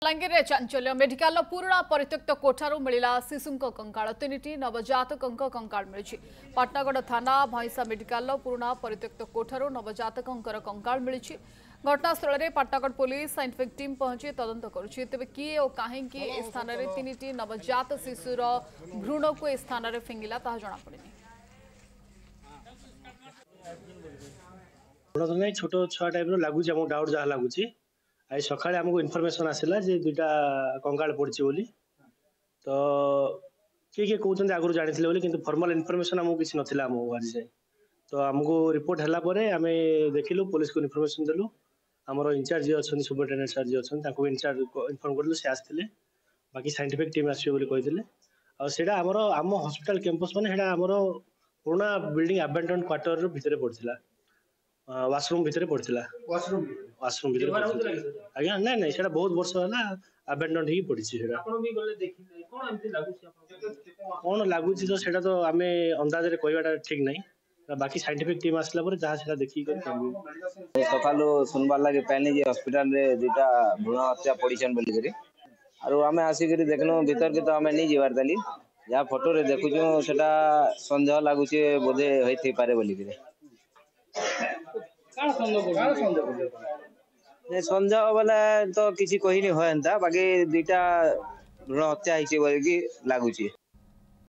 Balangir चांचल्य medical पुराणा परित्यक्त कोठारू मिला शिशु कंकाल तीन नवजातकों कंकाल मिली पाटनागढ़ थाना भैंसा मेडिकल पुराणा परित्यक्त कोठारू नवजातकों कंकाल मिली घटनास्थल में पाटनागढ़ पुलिस साइंटिफिक टीम पहुंची तदंत करुछि तेबे किए और कहीं स्थान में तीन नवजात शिशुर भ्रूण को ए स्थान में फिंगिला ताहा जଣା पड़िनी। छोट छुआ टाइप लगुच डाउट जहाँ लगुच आज सका आमको इनफर्मेशन आसला जे दुईटा कंकाल पड़ी बोली तो किए किए कहते आगुरी जानी कि फॉर्मल इनफर्मेशन आमको किसी नाला आमको आज जाए तो आमको रिपोर्ट है आम देखिलु पुलिस को इनफर्मेशन देलु आमर इंचार्ज अच्छा सुपरिटेडेंट सार जी अच्छा इंचार्ज इनफर्म करूँ सी आसते बाकी साइंटिफिक टीम आसते आसटा आमर आम हॉस्पिटल कैंपस मैंने आमर पुराना बिल्डिंग आबेंडन क्वार्टर भितर पड़ता वाशरूम भितर पड़ता वाशरूम भितर आज्ञा ना ना से बहुत वर्ष है आबेंडन ही पड़ी कौन लगुच तो तो आम अंदाज कहवाटा ठीक नहीं बाकी साइंटिफिक टीम आसला जहाँ देखिए सका सुनबार लगे पानी जे हॉस्पिटल रे दुटा भ्रूण हत्या पड़ीछन बोलिक आरो आमे आसिक देखनु भीतर के तो आमे नहीं जीवार दली जहाँ फोटो रे देखुछु सेटा संदेह लागुचे बोधे होई पारे बोलिक संदेह वाला तो किसी कही नहीं होता बाकी दुटा भ्रूण हत्या होइछे बोलिक लागुची।